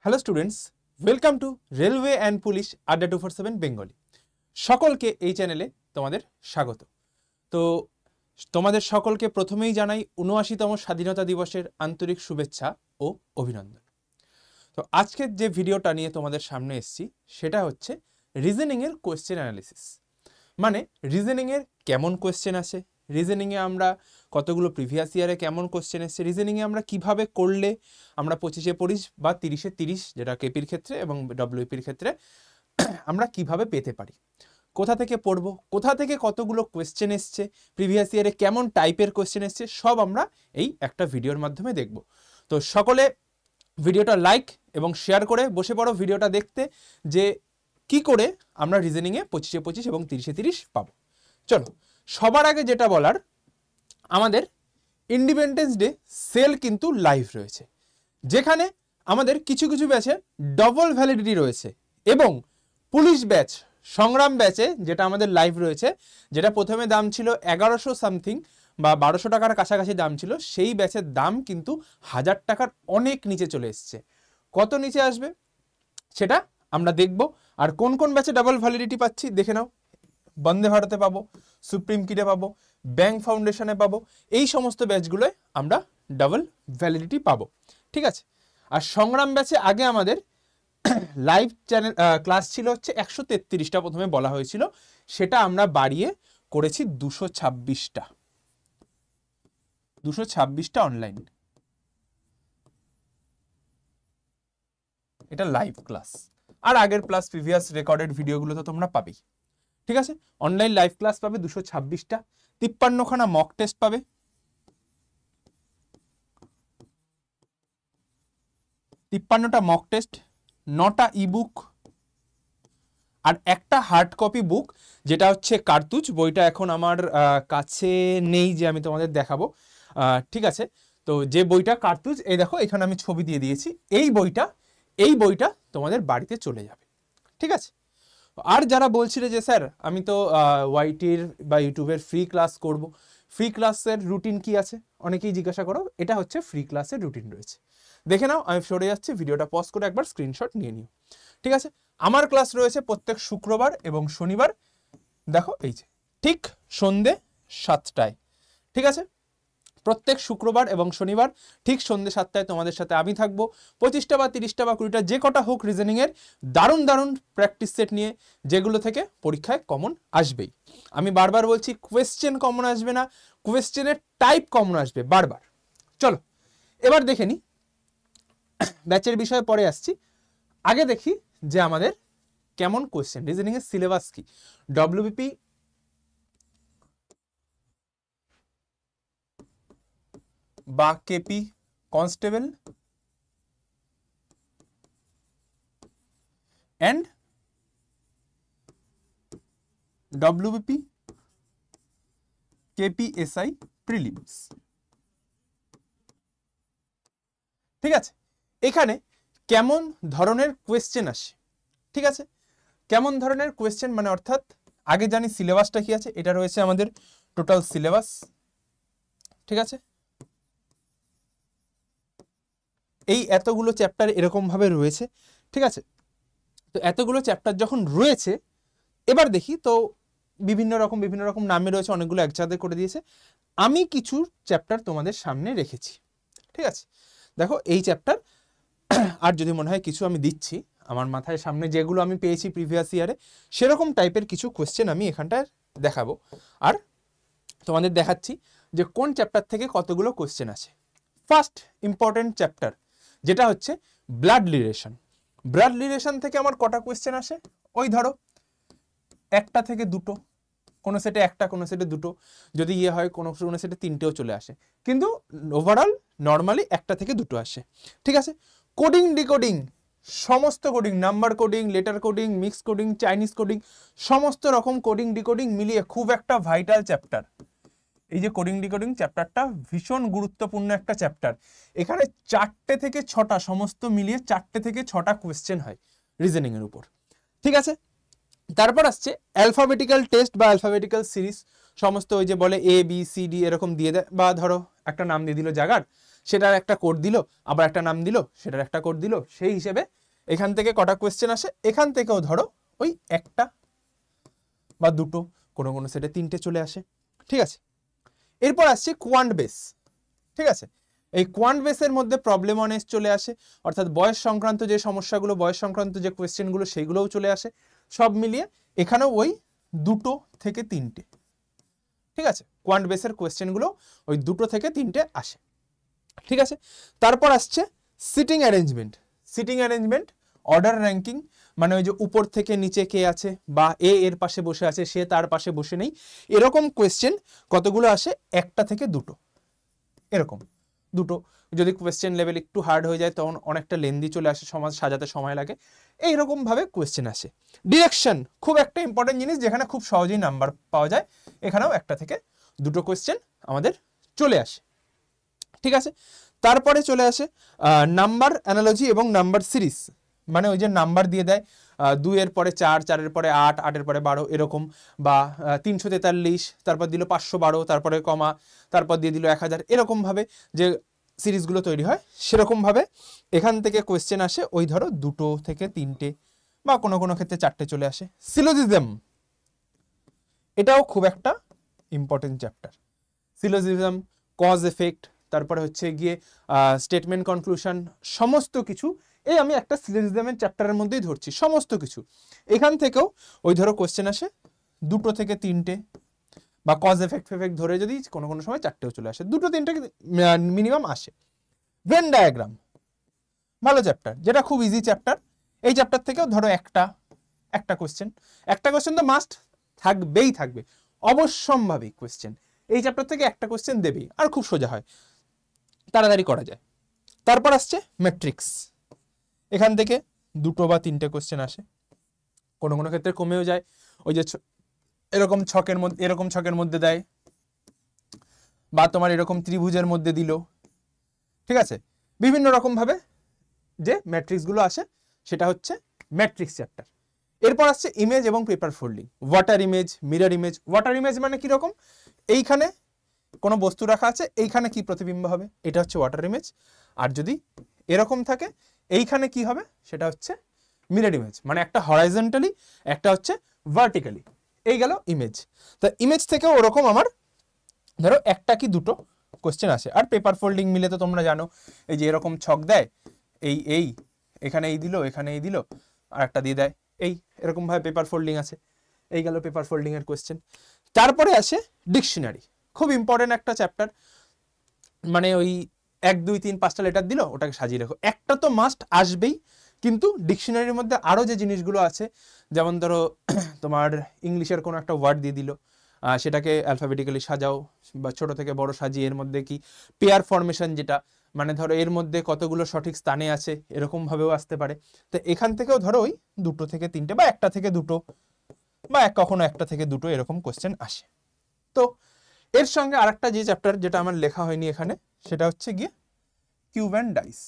Hello students, welcome to railway and police আড্ডা 247 Bengali. সকলকে এই চ্যানেলে তোমাদের স্বাগত। তো তোমাদের সকলকে প্রথমেই জানাই ৭৯তম স্বাধীনতা দিবসের আন্তরিক শুভেচ্ছা ও অভিনন্দন। তো আজকের যে ভিডিওটা নিয়ে তোমাদের সামনে এসেছি সেটা হচ্ছে রিজনিংয়ের কোয়েশ্চেন অ্যানালিসিস। মানে রিজনিংয়ের কেমন কোয়েশ্চেন আসে, রিজনিংয়ে আমরা কতগুলো প্রিভিয়াস ইয়ারে কেমন কোয়েশ্চেন এসছে, রিজনিংয়ে আমরা কিভাবে করলে আমরা 25-এ 25 বা 30-এ 30 যেটা কেপির ক্ষেত্রে এবং ডব্লিউপির ক্ষেত্রে আমরা কিভাবে পেতে পারি, কোথা থেকে পড়বো, কোথা থেকে কতগুলো কোয়েশ্চেন এসছে, প্রিভিয়াস ইয়ারে কেমন টাইপের কোয়েশ্চেন এসছে, সব আমরা এই একটা ভিডিওর মাধ্যমে দেখব। তো সকলে ভিডিওটা লাইক এবং শেয়ার করে বসে পড়ো ভিডিওটা দেখতে, যে কি করে আমরা রিজনিংয়ে 25-এ 25 এবং 30-এ 30 পাবো। চলো, সবার আগে যেটা বলার, আমাদের ইন্ডিপেন্ডেন্স ডে সেল কিন্তু লাইভ রয়েছে, যেখানে আমাদের কিছু কিছু ব্যাচে ডবল ভ্যালিডিটি রয়েছে এবং পুলিশ ব্যাচ, সংগ্রাম ব্যাচে যেটা আমাদের লাইভ রয়েছে, যেটা প্রথমে দাম ছিল 1100 সামথিং বা 1200 টাকার কাছাকাছি দাম ছিল, সেই ব্যাচের দাম কিন্তু 1000 টাকার অনেক নিচে চলে এসছে। কত নিচে আসবে সেটা আমরা দেখব। আর কোন কোন ব্যাচে ডাবল ভ্যালিডিটি পাচ্ছি দেখে নাও। বন্দে ভারতে পাবো, সুপ্রিম কিডে পাবো, ব্যাংক ফাউন্ডেশনে পাবো, এই সমস্ত ব্যাচগুলোয় আমরা ডাবল ভ্যালিডিটি পাবো। ঠিক আছে। আর সংগ্রাম ব্যাচে আগে আমাদের লাইভ চ্যানেল ক্লাস ছিল হচ্ছে 133টা প্রথমে বলা হয়েছিল, সেটা আমরা বাড়িয়ে করেছি 226টা অনলাইন। এটা লাইভ ক্লাস। আর আগের প্লাস প্রিভিয়াস রেকর্ডেড ভিডিওগুলো তো তোমরা পাবেই। ঠিক আছে, অনলাইন লাইভ ক্লাস পাবে 226টা, 53খানা মক টেস্ট পাবে, 53টা মক টেস্ট, 9টা ইবুক আর একটা হার্ড কপি বুক, যেটা হচ্ছে কার্তুজ। বইটা এখন আমার কাছে নেই যে আমি তোমাদের দেখাবো। ঠিক আছে, তো যে বইটা কার্তুজ, এই দেখো এখানে আমি ছবি দিয়ে দিয়েছি, এই বইটা তোমাদের বাড়িতে চলে যাবে। ঠিক আছে। আর যারা বলছিলে যে স্যার আমি তো ওয়াইটির বা ইউটিউবের ফ্রি ক্লাস করব, ফ্রি ক্লাসের রুটিন কি আছে অনেকেই জিজ্ঞাসা করো। এটা হচ্ছে ফ্রি ক্লাসের রুটিন রয়েছে, দেখে নাও। আমি সরে যাচ্ছি, ভিডিওটা পজ করে একবার স্ক্রিনশট নিয়ে নিও। ঠিক আছে। আমার ক্লাস রয়েছে প্রত্যেক শুক্রবার এবং শনিবার, দেখো এই যে ঠিক সন্ধ্যে 7টায়। ঠিক আছে, প্রত্যেক শুক্রবার এবং শনিবার ঠিক সন্ধ্যে 7টায় তোমাদের সাথে আমি থাকবো। 25টা বা 30টা বা 20টা যে কটা হোক রিজনিংয়ের দারুণ দারুণ প্র্যাকটিস সেট নিয়ে, যেগুলো থেকে পরীক্ষায় কমন আসবেই। আমি বারবার বলছি, কোয়েশ্চেন কমন আসবে না, কোয়েশ্চেনের টাইপ কমন আসবে বারবার। চলো এবার দেখে নি, ব্যাচের বিষয়ে পরে আসছি। আগে দেখি যে আমাদের কেমন কোয়েশ্চেন, রিজনিংয়ের সিলেবাস কি। ডব্লিউবিপি বা KP constable and WBP KPSI prelims. ঠিক আছে, এখানে কেমন ধরনের কোয়েশ্চেন আসে। ঠিক আছে, কেমন ধরনের কোয়েশ্চেন মানে অর্থাৎ আগে জানি সিলেবাসটা কি আছে। এটা রয়েছে আমাদের টোটাল সিলেবাস। ঠিক আছে, এই এতগুলো চ্যাপ্টার এরকম ভাবে রয়েছে। ঠিক আছে, তো এতগুলো চ্যাপ্টার যখন রয়েছে, এবার দেখি তো বিভিন্ন রকম নামে রয়েছে, অনেকগুলো একসাথে করে দিয়েছে। আমি কিছু চ্যাপ্টার তোমাদের সামনে রেখেছি। ঠিক আছে, দেখো এই চ্যাপ্টার, আর যদি মনে হয় কিছু আমি দিচ্ছি, আমার মাথায় সামনে যেগুলো আমি পেয়েছি প্রিভিয়াস ইয়ারে, সেরকম টাইপের কিছু কোয়েশ্চেন আমি এখানটায় দেখাবো। আর তোমাদের দেখাচ্ছি যে কোন চ্যাপ্টার থেকে কতগুলো কোয়েশ্চেন আছে। ফার্স্ট ইম্পর্টেন্ট চ্যাপ্টার যেটা হচ্ছে ব্লাড রিলেশন। ব্লাড রিলেশন থেকে আমার কটা কোয়েশ্চেন আসে, ওই ধরো 1টা থেকে 2টো, কোনো সেটে 1টা, কোনো সেটে 2টো, যদি ইয়ে হয় কোনো সেটে 3টেও চলে আসে, কিন্তু ওভারঅল নর্মালি 1টা থেকে 2টো আসে। ঠিক আছে, কোডিং ডিকোডিং, সমস্ত coding, number coding, letter coding, mix coding, Chinese coding, সমস্ত রকম কোডিং ডিকোডিং মিলিয়ে খুব একটা ভাইটাল চ্যাপ্টার। এই যে কোডিং ডিকোডিং চ্যাপ্টারটা ভীষণ গুরুত্বপূর্ণ একটা চ্যাপ্টার। এখানে 4টে থেকে 6টা, সমস্ত মিলিয়ে 4টে থেকে 6টা কোয়েশ্চেন হয় রিজনিং এর উপর। ঠিক আছে, তারপর আসছে অ্যালফাবেটিক্যাল টেস্ট বা অ্যালফাবেটিক্যাল সিরিজ। সমস্ত ওই যে বলে এ বি সি ডি এরকম দিয়ে দেয়, বা ধরো একটা নাম দিয়ে দিল জায়গার, সেটার একটা কোড দিল, আবার একটা নাম দিল, সেটার একটা কোড দিল, সেই হিসেবে এখান থেকে কটা কোয়েশ্চেন আসে, এখান থেকেও ধরো ওই একটা বা দুটো, কোনো কোনো সেটে তিনটে চলে আসে। ঠিক আছে, এরপর আসছে কোয়ান্ট বেস। ঠিক আছে, এই কোয়ান্ট বেসের মধ্যে প্রবলেম অনেস চলে আসে, অর্থাৎ বয়স সংক্রান্ত যে সমস্যাগুলো, বয়স সংক্রান্ত যে কোয়েশ্চেনগুলো, সেইগুলোও চলে আসে। সব মিলিয়ে এখানেও ওই দুটো থেকে তিনটে। ঠিক আছে, কোয়ান্ট বেসের কোয়েশ্চেনগুলো ওই দুটো থেকে তিনটে আসে। ঠিক আছে, তারপর আসছে seating arrangement. Seating arrangement, order ranking, মানে ওই যে উপর থেকে নিচে কে আছে, বা এ এর পাশে বসে আছে, সে তার পাশে বসে নেই, এরকম কোয়েশ্চেন কতগুলো আসে, একটা থেকে দুটো, এরকম দুটো। যদি কোয়েশ্চেন লেভেল একটু হার্ড হয়ে যায় তখন অনেকটা লেন্দি চলে আসে, সমাজ সাজাতে সময় লাগে, এইরকম ভাবে কোয়েশ্চেন আসে। ডিরেকশন খুব একটা ইম্পর্টেন্ট জিনিস, যেখানে খুব সহজেই নাম্বার পাওয়া যায়, এখানেও একটা থেকে দুটো কোয়েশ্চেন আমাদের চলে আসে। ঠিক আছে, তারপরে চলে আসে নাম্বার অ্যানালজি এবং নাম্বার সিরিজ, মানে ওই যে নাম্বার দিয়ে দেয় 2 এর পরে 4, 4 এর পরে 8, 8 এর পরে 12 এরকম, বা 343, তারপর দিল 512, তারপরে কমা, তারপর দিয়ে দিল 1000, এরকম ভাবে যে সিরিজগুলো তৈরি হয়, সেরকম ভাবে এখান থেকে কোয়েশ্চেন আসে ওই ধরো দুটো থেকে তিনটে, বা কোনো কোনো ক্ষেত্রে চারটে চলে আসে। সিলোজিজম, এটাও খুব একটা important chapter. Syllogism, cause effect, তারপরে হচ্ছে গিয়ে স্টেটমেন্ট কনক্লুশন, সমস্ত কিছু এই আমি একটা সিলোজিজমের চ্যাপ্টারের মধ্যেই ধরছি, সমস্ত কিছু এখান থেকেও ওই ধরো কোয়েশ্চেন আসে দুটো থেকে তিনটে, বা কজ এফেক্ট ফেফেক্ট ধরে যদি কোনো কোনো সময় চারটেও চলে আসে, দুটো তিনটে মিনিমাম আসে। ভেন ডায়াগ্রাম, ভালো চ্যাপ্টার, যেটা খুব ইজি চ্যাপ্টার। এই চ্যাপ্টার থেকেও ধরো একটা কোয়েশ্চেন তো মাস্ট থাকবেই থাকবে, অবশ্যম্ভাবী কোয়েশ্চেন এই চ্যাপ্টার থেকে একটা কোয়েশ্চেন দেবেই, আর খুব সোজা হয়, তাড়াতাড়ি করা যায়। তারপর আসছে ম্যাট্রিক্স, এখান থেকে দুটো বা তিনটে কোয়েশ্চেন আসে, কোনো কোনো ক্ষেত্রে কমেও যায়, ওই যে এরকম ছকের মধ্যে দেয়, বা তোমার এরকম ত্রিভুজের মধ্যে দিল। ঠিক আছে, বিভিন্ন রকম ভাবে যে ম্যাট্রিক্সগুলো আসে, সেটা হচ্ছে ম্যাট্রিক্স চ্যাপ্টার। এরপর আসছে ইমেজ এবং paper folding, water image, mirror image. Water image মানে কি রকম, এইখানে কোনো বস্তু রাখা আছে, এইখানে কি প্রতিবিম্ব হবে, এটা হচ্ছে ওয়াটার ইমেজ। আর যদি এরকম থাকে, এইখানে কি হবে, সেটা হচ্ছে মিরর ইমেজ, মানে একটা হরাইজন্টালি, একটা হচ্ছে ভার্টিক্যালি। এই গেল ইমেজ। তা ইমেজ থেকেও ওরকম আমার ধরো একটা কি দুটো কোশ্চেন আসে। আর পেপার ফোল্ডিং মিলে তো তোমরা জানো, এই যে এরকম ছক দেয়, এই এখানে এই দিল, এখানে এই দিল, আর একটা দিয়ে দেয়, এরকম ভাবে পেপার ফোল্ডিং আছে। এই গেল পেপার ফোল্ডিং এর কোশ্চেন। তারপরে আসে ডিকশনারি, খুব ইম্পর্টেন্ট একটা চ্যাপ্টার, মানে ওই 1 2 3 5টা লেটার দিল, ওটাকে সাজিয়ে রাখো, একটা তো মাস্ট আসবেই। কিন্তু ডিকশনারির মধ্যে আরো যে জিনিসগুলো আছে, যেমন ধরো তোমার ইংলিশের কোনো একটা ওয়ার্ড দিয়ে দিল, সেটাকে অ্যালফাবেটিক্যালি সাজাও, বা ছোট থেকে বড় সাজিয়ে এর মধ্যে কি পেয়ার ফরমেশন, যেটা মানে ধরো এর মধ্যে কতগুলো সঠিক স্থানে আছে, এরকম ভাবেও আসতে পারে। তো এখান থেকেও ধরো ওই দুটো থেকে তিনটে, বা একটা থেকে দুটো, বা কখনো একটা থেকে দুটো এরকম কোশ্চেন আসে। তো এর সঙ্গে আরেকটা যে চ্যাপ্টার, যেটা আমার লেখা হয়নি এখানে, সেটা হচ্ছে গিয়ে cube and dice,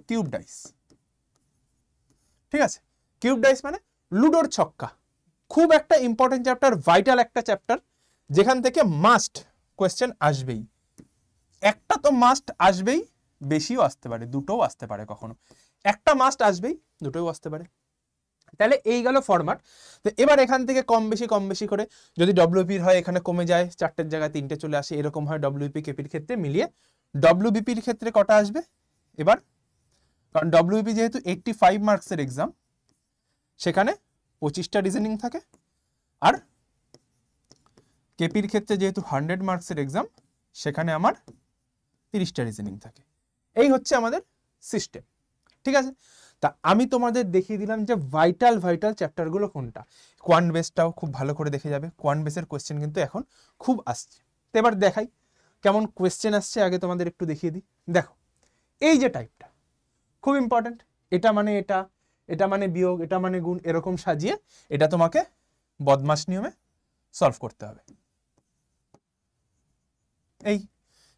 cube dice. ঠিক আছে, কিউব ডাইস মানে লুডোর ছক্কা, খুব একটা ইম্পর্টেন্ট চ্যাপ্টার, ভাইটাল একটা চ্যাপ্টার, যেখান থেকে মাস্ট কোয়েশ্চেন আসবেই। একটা তো মাস্ট আসবেই, বেশিও আসতে পারে, দুটোও আসতে পারে, কখনো একটা মাস্ট আসবেই, দুটোও আসতে পারে। তাহলে এই গেল ফরম্যাট। তো এবার এখান থেকে কম বেশি করে, যদি ডব্লিউপির হয় এখানে কমে যায়, চারটের জায়গায় তিনটে চলে আসে, এরকম হয় ডব্লিউপি কেপির ক্ষেত্রে মিলিয়ে। ডব্লিউবিপির ক্ষেত্রে কটা আসবে এবার, কারণ ডব্লিউপি যেহেতু 85 মার্কসের এক্সাম, সেখানে 25টা রিজনিং থাকে, আর কেপির ক্ষেত্রে যেহেতু 100 মার্কসের এক্সাম, সেখানে আমার 30টা রিজনিং থাকে। এই হচ্ছে আমাদের সিস্টেম। ঠিক আছে, তা আমি তোমাদের দেখিয়ে দিলাম যে ভাইটাল চ্যাপ্টারগুলো কোনটা। কোয়ান্ট বেসটাও খুব ভালো করে দেখে যাবে, কোয়ান্ট বেসের কোয়েশ্চেন কিন্তু এখন খুব আসছে। তো এবার দেখাই কেমন কোয়েশ্চেন আসছে, আগে তোমাদের একটু দেখিয়ে দিই। দেখো, এই যে টাইপটা খুব ইম্পর্টেন্ট, এটা মানে এটা, এটা মানে বিয়োগ, এটা মানে গুণ, এরকম সাজিয়ে এটা তোমাকে বদমাশ নিয়মে সলভ করতে হবে।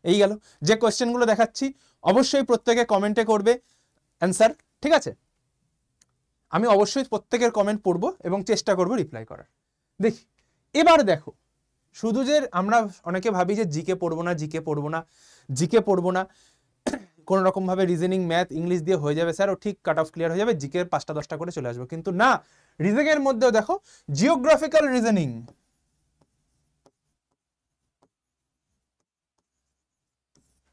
এই গেল। যে কোয়েশ্চেনগুলো দেখাচ্ছি অবশ্যই প্রত্যেকে কমেন্টে করবে অ্যান্সার, ঠিক আছে? আমি অবশ্যই প্রত্যেকের কমেন্ট পড়বো এবং চেষ্টা করব রিপ্লাই করার। দেখি এবার দেখো, শুধু যে আমরা অনেকে ভাবি যে জিকে পড়বো না, জিকে পড়বো না, জিকে পড়বো না, কোন রকম ভাবে রিজনিং, ম্যাথ, ইংলিশ দিয়ে হয়ে যাবে স্যার, ও ঠিক কাট অফ ক্লিয়ার হয়ে যাবে, জিকে 5টা 10টা করে চলে আসবো, কিন্তু না, রিজনিং এর মধ্যেও দেখো জিওগ্রাফিক্যাল রিজনিং,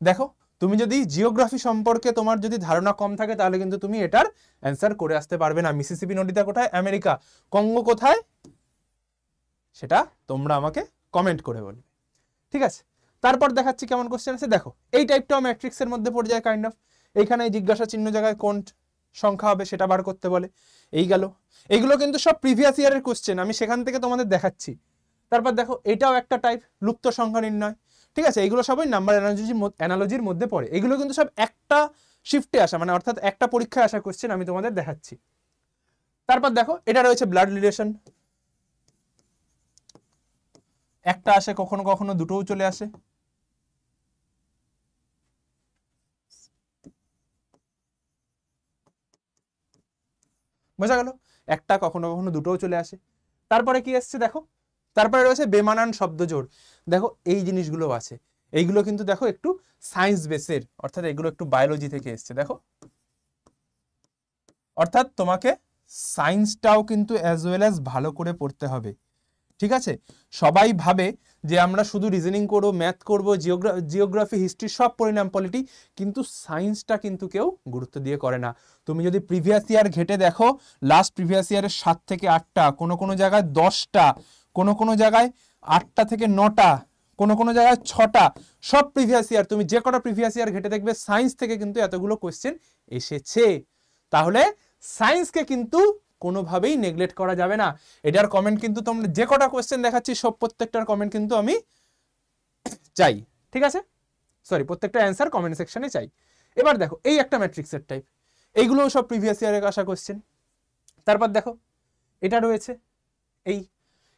দেখো তুমি যদি জিওগ্রাফি সম্পর্কে তোমার যদি ধারণা কম থাকে তাহলে কিন্তু তুমি এটার অ্যান্সার করে আসতে পারবে না। মিসিসিপি নদীটা কোথায়, আমেরিকা, কঙ্গো কোথায়, সেটা তোমরা আমাকে কমেন্ট করে বলবে, ঠিক আছে। তারপর দেখাচ্ছি কেমন কোশ্চেন আছে, দেখো এই টাইপটাও ম্যাট্রিক্সের মধ্যে পড়ে যায় কাইন্ড অফ। এইখানে জিজ্ঞাসা চিহ্ন জায়গায় কোন সংখ্যা হবে সেটা বার করতে বলে, এই গেল। এইগুলো কিন্তু সব প্রিভিয়াস ইয়ারের কোশ্চেন, আমি সেখান থেকে তোমাদের দেখাচ্ছি। তারপর দেখো এটাও একটা টাইপ, লুপ্ত সংখ্যা নির্ণয়, ঠিক আছে। এইগুলো সবই নাম্বার অ্যানালজির মধ্যে পড়ে, এগুলো কিন্তু সব একটা শিফটে আসা, মানে অর্থাৎ একটা পরীক্ষায় আসা কোশ্চেন, আমি তোমাদের দেখাচ্ছি। তারপর দেখো এটা রয়েছে ব্লাড রিলেশন, একটা আসে, কখনো কখনো দুটোও চলে আসে, বোঝা গেল, একটা কখনো কখনো দুটোও চলে আসে। তারপরে কি আসছে দেখো, তারপরে রয়েছে বেমানান শব্দজোড়, দেখো এই জিনিসগুলো আছে, এইগুলো কিন্তু দেখো একটু সায়েন্স বেসের, অর্থাৎ এগুলো একটু বায়োলজি থেকে এসছে, দেখো, অর্থাৎ তোমাকে সায়েন্সটাও কিন্তু অ্যাজ ওয়েল অ্যাজ ভালো করে পড়তে হবে, ঠিক আছে। সবাই ভাবে যে আমরা শুধু রিজনিং করবো, ম্যাথ করবো, জিওগ্রাফি, হিস্ট্রি সব পরিণাম পলিটি, কিন্তু সায়েন্সটা কিন্তু কেউ গুরুত্ব দিয়ে করে না। তুমি যদি প্রিভিয়াস ইয়ার ঘেটে দেখো, লাস্ট প্রিভিয়াস ইয়ারের 7 থেকে 8টা, কোনো কোনো জায়গায় 10টা, কোনো কোনো জায়গায় 8টা থেকে 9টা, কোনো কোনো জায়গায় 6টা, সব প্রিভিয়াস ইয়ার, তুমি যে কটা প্রিভিয়াস ইয়ার ঘেটে দেখবে সায়েন্স থেকে কিন্তু এতগুলো কোয়েশ্চেন এসেছে। তাহলে সায়েন্সকে কিন্তু কোনোভাবেই নেগলেক্ট করা যাবে না। এটার কমেন্ট কিন্তু তোমরা যে কটা কোয়েশ্চেন দেখাচ্ছি সব প্রত্যেকটার কমেন্ট কিন্তু আমি চাই, ঠিক আছে, সরি, প্রত্যেকটা অ্যান্সার কমেন্ট সেকশনে চাই। এবার দেখো এই একটা ম্যাট্রিক্সের টাইপ, এইগুলো সব প্রিভিয়াস ইয়ারে আসা কোয়েশ্চেন। তারপর দেখো এটা রয়েছে,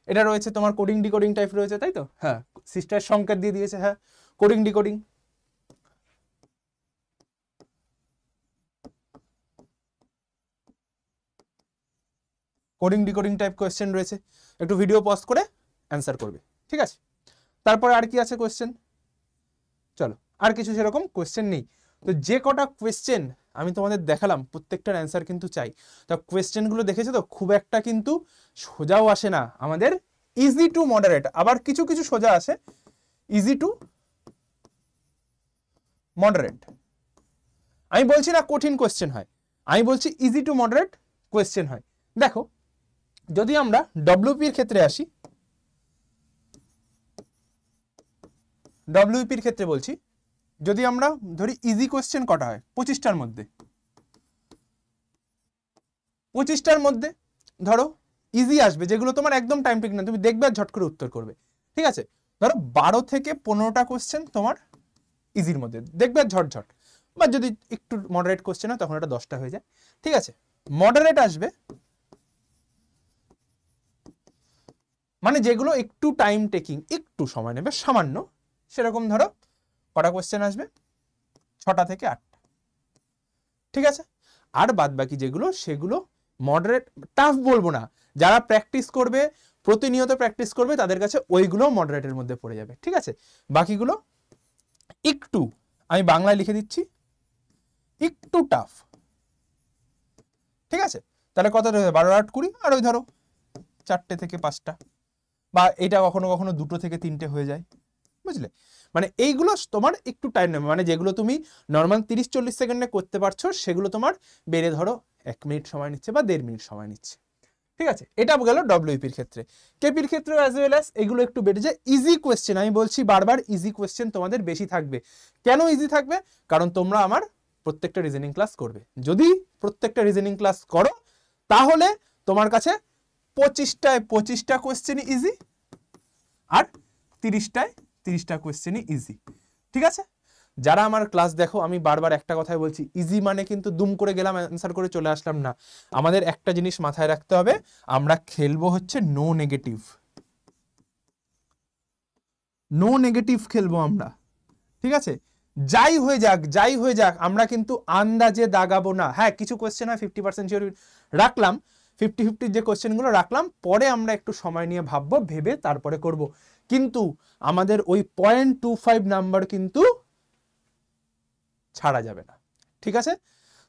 এটা রয়েছে তোমার কোডিং ডিকোডিং টাইপ রয়েছে, তাই তো, হ্যাঁ, সিস্টার সংকেত দিয়ে দিয়েছে, হ্যাঁ, coding decoding, coding decoding type question রয়েছে, একটু ভিডিও পজ করে অ্যান্সার করবে, ঠিক আছে। তারপরে আর কি আছে কোয়েশ্চেন, চলো আর কিছু সেরকম কোয়েশ্চেন নেই। তো যে কটা কোয়েশ্চেন আমি তোমাদের দেখালাম প্রত্যেকটার অ্যান্সার কিন্তু চাই। তো কোয়েশ্চেনগুলো দেখেছো তো, খুব একটা কিন্তু সোজাও আসে না আমাদের, ইজি টু মডারেট, আবার কিছু কিছু সোজা আসে, ইজি টু মডারেট। আমি বলছি না কঠিন কোয়েশ্চেন হয়, আমি বলছি ইজি টু মডারেট কোয়েশ্চেন হয়। দেখো যদি আমরা ডব্লিউপির ক্ষেত্রে আসি, ডব্লিউপির ক্ষেত্রে বলছি, যদি আমরা ধরি ইজি কোয়েশ্চেন কটা হয় 25টার মধ্যে, 25টার মধ্যে ধরো ইজি আসবে, যেগুলো তোমার একদম টাইম টেক না, তুমি দেখবে আর ঝট করে উত্তর করবে, ঠিক আছে। ধরো 12 থেকে 15টা কোয়েশ্চেন তোমার ইজির মধ্যে, দেখবে আর ঝটঝট, বা যদি একটু মডারেট কোয়েশ্চেন হয় তখন এটা 10টা হয়ে যায়, ঠিক আছে। মডারেট আসবে মানে যেগুলো একটু টাইম টেকিং, একটু সময় নেবে সামান্য, সেরকম ধরো কটা কোয়েশ্চেন আসবে, 6টা থেকে 8টা, ঠিক আছে। আর বাদ বাকি যেগুলো সেগুলো মডারেট, টাফ বলবো না, যারা প্র্যাকটিস করবে, প্রতিনিয়ত প্র্যাকটিস করবে, তাদের কাছে ওইগুলো মডারেটের মধ্যে পড়ে যাবে, ঠিক আছে। বাকিগুলো একটু, আমি বাংলায় লিখে দিচ্ছি, একটু টাফ, ঠিক আছে। তাহলে কত ধরবে, 12 8 20, আর ওই ধরো 4টে থেকে 5টা, বা এটা কখনো কখনো 2টো থেকে 3টে হয়ে যায়, বুঝলে। মানে এইগুলো তোমার একটু টাইম নেবে, মানে যেগুলো তুমি নর্মাল 30-40 সেকেন্ডে করতে পারছো সেগুলো তোমার বেড়ে ধরো 1 মিনিট সময় নিচ্ছে বা 1.5 মিনিট সময় নিচ্ছে, ঠিক আছে। এটা গেল ডব্লিউপির ক্ষেত্রে। কেপির ক্ষেত্রে অ্যাজ ওয়েল অ্যাজ এগুলো একটু বেড়ে যায়। ইজি কোয়েশ্চেন, আমি বলছি বারবার, ইজি কোয়েশ্চেন তোমাদের বেশি থাকবে। কেন ইজি থাকবে, কারণ তোমরা আমার প্রত্যেকটা রিজনিং ক্লাস করবে, যদি প্রত্যেকটা রিজনিং ক্লাস করো তাহলে তোমার কাছে 25টায় 25টা কোয়েশ্চেনই ইজি, আর 30টায় 30টা কোয়েশ্চেনই ইজি, ঠিক আছে। যারা আমার ক্লাস দেখো, আমি বারবার একটা কথাই বলছি, ইজি মানে কিন্তু দুম করে গেলাম অ্যান্সার করে চলে আসলাম না, আমাদের একটা জিনিস মাথায় রাখতে হবে, আমরা খেলবো হচ্ছে নো নেগেটিভ, নো নেগেটিভ খেলবো আমরা, ঠিক আছে। যাই হয়ে যাক, যাই হয়ে যাক, আমরা কিন্তু আন্দাজে দাগাবো না। হ্যাঁ, কিছু কোয়েশ্চেন হয় 50% শিওর রাখলাম, 50-50 যে কোয়েশ্চেনগুলো রাখলাম, পরে আমরা একটু সময় নিয়ে ভাববো, ভেবে তারপরে করব, কিন্তু আমাদের ওই 0.25 নাম্বার কিন্তু ছাড়া যাবে না, ঠিক আছে?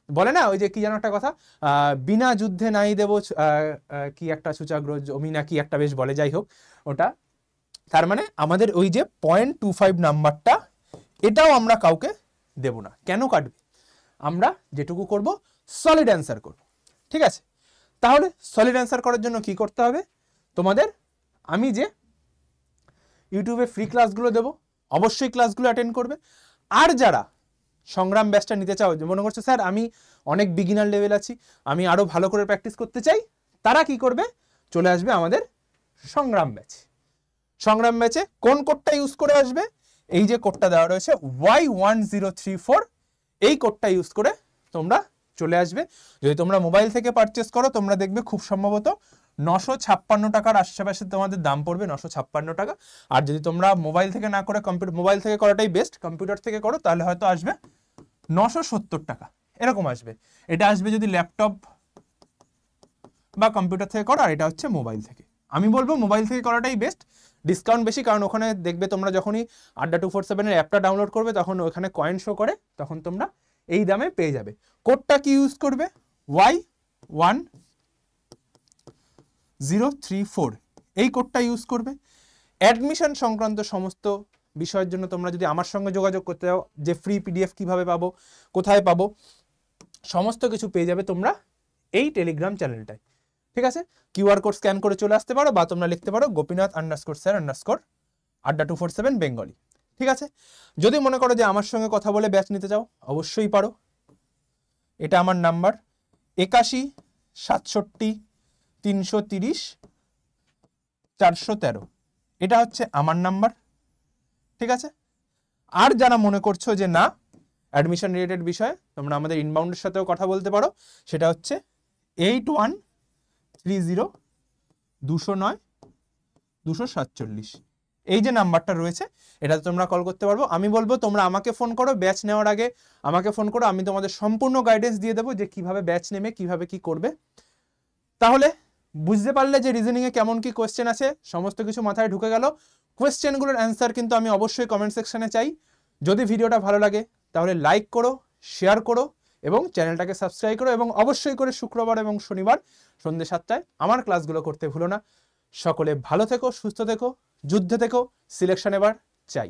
বলে না ওই যে কি যেন একটা কথা, বিনা যুদ্ধে নাই দেব কি একটা সূচাগ্র জমি না কি একটা বেশ বলে, যাই হোক ওটা। তার মানে আমাদের ওই যে 0.25 নাম্বারটা এটাও আমরা কাউকে দেব না। কেন কাটবে? আমরা যেটুকু করব সলিড অ্যান্সার করব, ঠিক আছে? তাহলে সলিড অ্যান্সার করার জন্য কি করতে হবে তোমাদের? আমি যে ইউটিউবে ফ্রি ক্লাসগুলো দেবো, অবশ্যই ক্লাসগুলো অ্যাটেন্ড করবে। আর যারা সংগ্রাম ব্যাচটা নিতে চাও, যে মনে করছে স্যার আমি অনেক বিগিনার লেভেল আছি, আমি আরো ভালো করে প্র্যাকটিস করতে চাই, তারা কি করবে? চলে আসবে আমাদের সংগ্রাম ব্যাচ। সংগ্রাম ব্যাচে কোন কোডটা ইউজ করে আসবে? এই যে কোডটা দেওয়া রয়েছে Y1034, এই কোডটা ইউজ করে তোমরা চলে আসবে। যদি তোমরা মোবাইল থেকে পারচেস করো, তোমরা দেখবে খুব সম্ভবত 956 টাকার আশেপাশে তোমাদের দাম পড়বে, 956 টাকা। আর যদি তোমরা মোবাইল থেকে না করে মোবাইল থেকে করাটাই বেস্ট, কম্পিউটার থেকে করো, তাহলে হয়তো আসবে 970 টাকা, এরকম আসবে। এটা আসবে যদি ল্যাপটপ বা কম্পিউটার থেকে করো, আর এটা হচ্ছে মোবাইল থেকে। আমি বলবো মোবাইল থেকে করাটাই বেস্ট, ডিসকাউন্ট বেশি, কারণ ওখানে দেখবে তোমরা যখনই আড্ডা 247 এর অ্যাপটা ডাউনলোড করবে, তখন ওখানে কয়েন শো করে, তখন তোমরা এই দামে পেয়ে যাবে। কোডটা কি ইউজ করবে? Y1034, এই কোডটা ইউজ করবে। অ্যাডমিশন সংক্রান্ত সমস্ত বিষয়ের জন্য তোমরা যদি আমার সঙ্গে যোগাযোগ করতে চাও, যে ফ্রি পিডিএফ কিভাবে পাবো, কোথায় পাবো, সমস্ত কিছু পেয়ে যাবে তোমরা এই টেলিগ্রাম চ্যানেলটায়, ঠিক আছে? কিউআর কোড স্ক্যান করে চলে আসতে পারো, বা তোমরা লিখতে পারো Gopinath_sir_ আড্ডা 247 বেঙ্গলি, ঠিক আছে? যদি মনে করো যে আমার সঙ্গে কথা বলে ব্যাচ নিতে চাও, অবশ্যই পারো। এটা আমার নাম্বার 81 67 330 413, এটা হচ্ছে আমার নাম্বার, ঠিক আছে? আর যারা মনে করছো যে না অ্যাডমিশন রিলেটেড বিষয়ে, তোমরা আমাদের ইনবাউন্ডের সাথেও কথা বলতে পারো, সেটা হচ্ছে 8130 209 247, এই যে নাম্বারটা রয়েছে, এটাতে তোমরা কল করতে পারবো। আমি বলবো তোমরা আমাকে ফোন করো, ব্যাচ নেওয়ার আগে আমাকে ফোন করো, আমি তোমাদের সম্পূর্ণ গাইডেন্স দিয়ে দেবো যে কিভাবে ব্যাচ নেবে, কিভাবে কি করবে। তাহলে বুঝতে পারলে যে রিজনিংয়ে কেমন কি কোয়েশ্চেন আছে, সমস্ত কিছু মাথায় ঢুকে গেল। কোয়েশ্চেনগুলোর অ্যান্সার কিন্তু আমি অবশ্যই কমেন্ট সেকশনে চাই। যদি ভিডিওটা ভালো লাগে তাহলে লাইক করো, শেয়ার করো এবং চ্যানেলটাকে সাবস্ক্রাইব করো, এবং অবশ্যই করে শুক্রবার এবং শনিবার সন্ধ্যে 7টায় আমার ক্লাসগুলো করতে ভুলো না। সকলে ভালো থেকো, সুস্থ থেকো, যুদ্ধে থেকো, সিলেকশন এবার চাই।